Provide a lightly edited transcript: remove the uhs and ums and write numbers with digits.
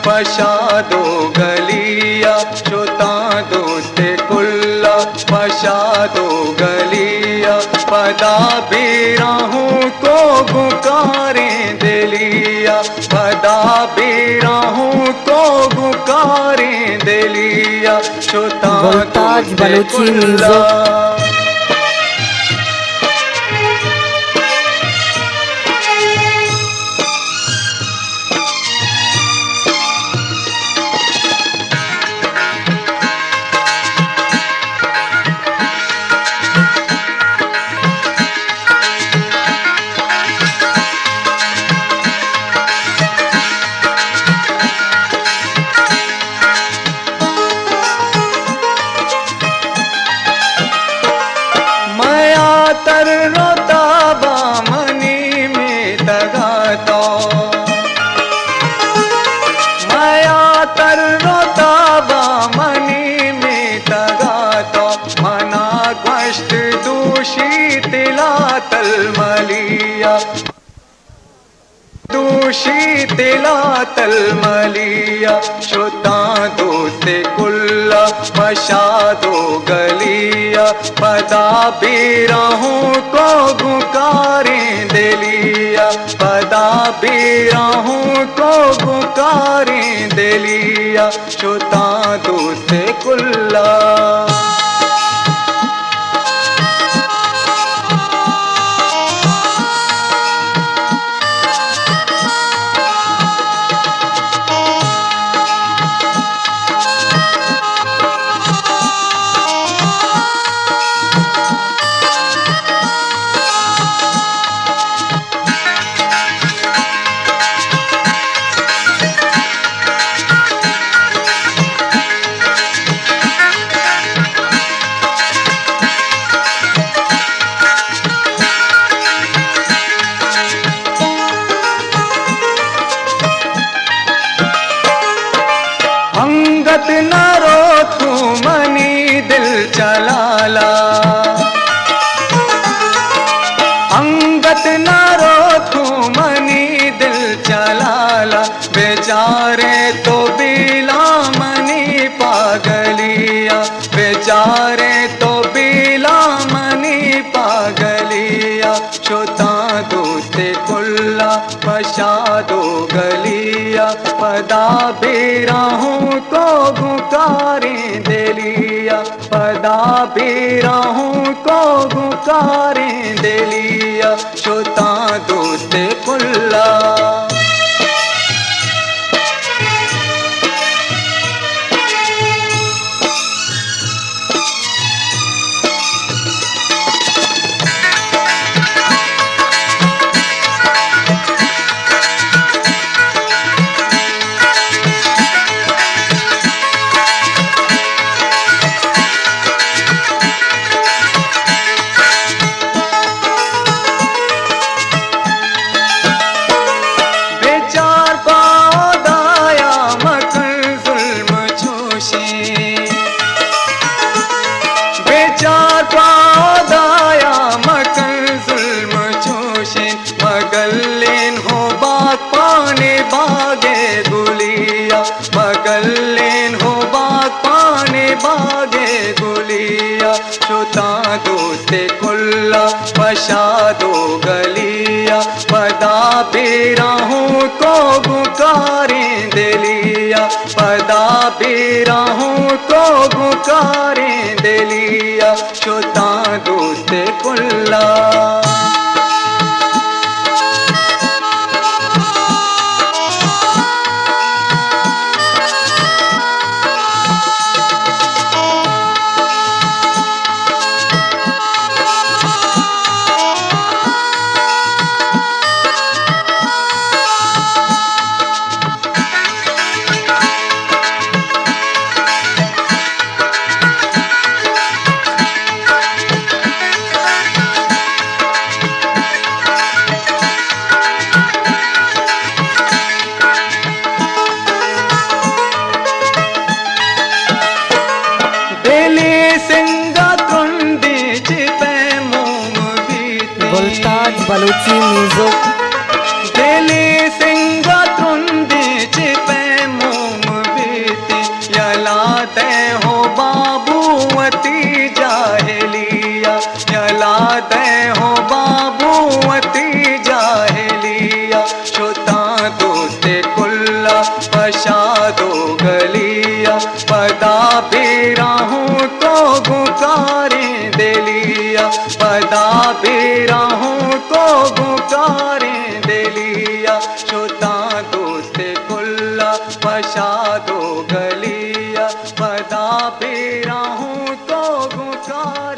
पशादो गलिया चोता दोते कुल्ला पशादो गलिया पदा बेराहूं को गुकारें दिलिया पदा बेराहूं को गुकारें दिलिया चोता दोते कुल्ला। तर रोता बामनी में तगाता माया तर रोता बामनी में तगाता मना कष्ट दूषित लातल मलिया दूषित लातल मलिया चोता दोते कुल्ला पशादो गलिया पदा बेराहूं को गुकारें दिलिया पदा बेराहूं को गुकारें दिलिया चोता दोते कुल्ला। अंगत न रो तू मनी दिल चलाला अंगत न रो तू मनी दिल चलाला बेचारे तो बिला मनी पागलिया बेचारे तो बिला मनी पागलिया चोता दोते कुल्ला पशादो गलिया पदा बेराहूं को गुकारें दिलिया पदा बेराहूं को गुकारें दिलिया चोता दोते कुल्ला। बेचार पादाया मकर जुल्म जोशे मगल्लेन हो बात पाने बागे गुलिया मगल्लेन हो बात पाने बागे गुलिया चोता दोते कुल्ला पशादो गलिया पदा बेराहूं को गुकारें दिलिया पदा बेराहूं को गुकारें दिलिया चोता दोते कुल्ला। गुलताज बलूची म्यूजिक दिली सिंगा तुंदी चिपे तय हो बाबूवती जाहेलिया, यला तय हो बाबूवती जाहेलिया। शोता दोस्ते कुल्ला पशादो गलिया, पदा बेराहूं तो गुकारें दिलिया, पदा बेराहूं तो गुकारें दिलिया। शोता दोस्ते कुल्ला पशादो गलिया, पदा बेराहूं तो गुकार